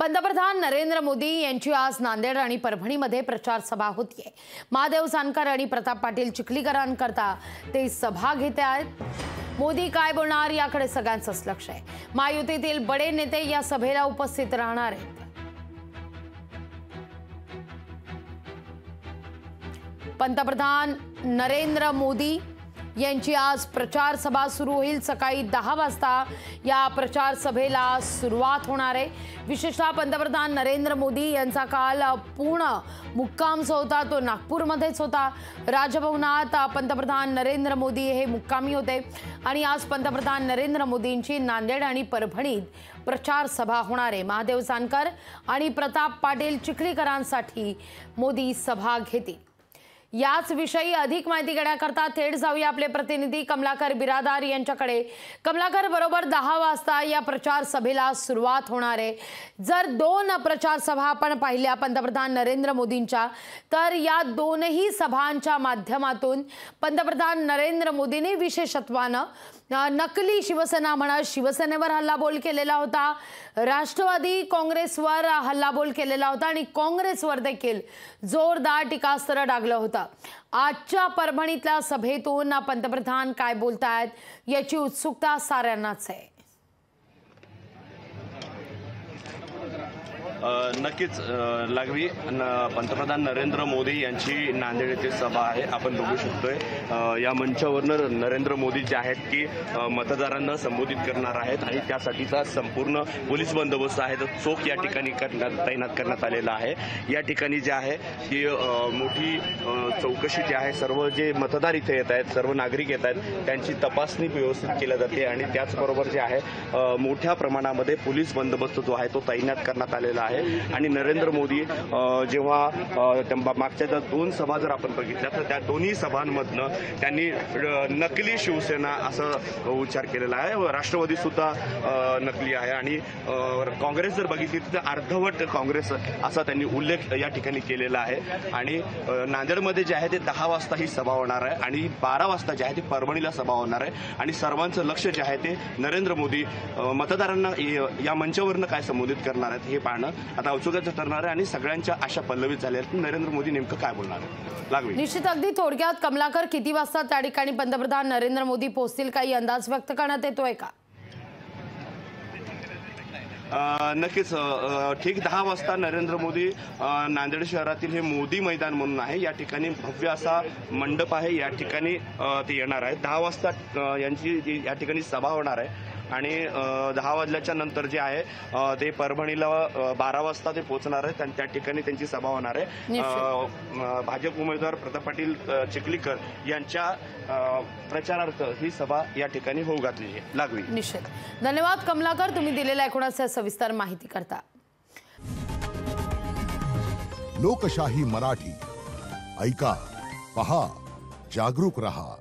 पंतप्रधान नरेंद्र मोदी यांची आज नांदेड आणि परभणीमध्ये प्रचार सभा होतीये। महादेव जानकर आणि प्रताप पाटील चिखलीकरांकरता ते सभा घेत आहेत। मोदी काय बोलणार याकडे सगळ्यांचंच लक्ष आहे। महायुतीतील बडे नेते या सभेला उपस्थित राहणार आहेत। पंतप्रधान नरेंद्र मोदी यांची आज प्रचार सभा सुरू होईल। सकाळी 10 वाजता या प्रचार सभेला सुरुवात होणार आहे। विशेषतः पंतप्रधान नरेंद्र मोदी यांचा काल पूर्ण मुक्काम जो होता तो नागपूरमध्येच होता। राजभवनात पंतप्रधान नरेंद्र मोदी हे मुक्कामी होते आणि आज पंतप्रधान नरेंद्र मोदींची नांदेड आणि परभणीत प्रचार सभा होणार आहे। महादेव जानकर आणि प्रताप पाटील चिखलीकरांसाठी मोदी सभा घेतील। याच विषयी अधिक माहिती घेण्याकरता थेट जाऊया आपले प्रतिनिधी कमलाकर बिरादार यांच्याकडे। कमलाकर, बरोबर 10 वाजता या प्रचार सभेला सुरुवात होणार आहे। जर 2 प्रचार सभा आपण पाहिल्या पंतप्रधान नरेंद्र मोदींच्या, तर या दोनही सभांच्या माध्यमातून पंतप्रधान नरेंद्र मोदींनी विशेषत्वानं नकली शिवसेना म्हणत शिवसेनेवर हल्लाबोल केलेला होता, राष्ट्रवादी काँग्रेसवर हल्लाबोल केलेला होता आणि काँग्रेसवर देखील जोरदार टीकास्त्र डागलं होतं। आजच्या परभणीतल्या सभेतून पंतप्रधान काय बोलतायत याची उत्सुकता साऱ्यांनाच आहे। नक्कीच लागवी पंतप्रधान नरेंद्र मोदी यांची नांदेड येथे सभा आहे। आपण बघू शकतोय या मंचावरनं नरेंद्र मोदी जे आहेत की मतदारांना संबोधित करणार आहेत आणि त्यासाठीचा संपूर्ण पोलीस बंदोबस्त आहे तो चोख या ठिकाणी तैनात करण्यात आलेला आहे। या ठिकाणी जे आहे की मोठी चौकशी जी आहे, सर्व जे मतदार इथे येत आहेत, सर्व नागरिक येत आहेत, त्यांची तपासणी व्यवस्थित केली जाते आणि त्याचबरोबर जे आहे मोठ्या प्रमाणामध्ये पोलीस बंदोबस्त जो आहे तो तैनात करण्यात आलेला आहे। आणि नरेंद्र मोदी जेव्हा मागच्या 2 सभा जर आपण बघितल्या तर त्या दोन्ही सभांमधनं त्यांनी नकली शिवसेना असं उच्चार केलेला आहे। राष्ट्रवादी सुद्धा नकली आहे आणि काँग्रेस जर बघितली तर अर्धवट काँग्रेस असा त्यांनी उल्लेख या ठिकाणी केलेला आहे। आणि नांदेडमध्ये जे आहे ते 10 वाजता ही सभा होणार आहे आणि 12 वाजता जे आहे ते परभणीला सभा होणार आहे आणि सर्वांचं लक्ष जे आहे ते नरेंद्र मोदी मतदारांना या मंचावरनं काय संबोधित करणार आहेत हे पाहणं आता औत्सुक्याचं ठरणार आहे आणि सगळ्यांच्या आशा पल्लवित झाल्या आहेत। नरेंद्र मोदी नेमकं काय बोलणार आहे लागवी। निश्चित अगदी थोडक्यात कमलाकर, किती वाजता त्या ठिकाणी पंतप्रधान नरेंद्र मोदी पोहोचतील, काही अंदाज व्यक्त करण्यात येतोय का? नक्कीच ठीक 10 वाजता नरेंद्र मोदी नांदेड शहरातील हे मोदी मैदान म्हणून आहे, या ठिकाणी भव्य असा मंडप आहे, या ठिकाणी ते येणार आहे। 10 वाजता यांची या ठिकाणी सभा होणार आहे आणि 10 वाजल्याच्या नंतर जे आहे ते परभणीला 12 वाजता ते पोहोचणार आहेत आणि त्या ठिकाणी त्यांची सभा होणार आहे। भाजप उमेदवार प्रताप पाटील चिखलीकर यांच्या प्रचारार्थ ही सभा या ठिकाणी होऊ घातली आहे लागवी। निश्चित धन्यवाद कमलाकर, तुम्ही दिलेल्या एकूणच सविस्तर माहिती करता। लोकशाही मराठी ऐका, पहा, जागरूक रहा।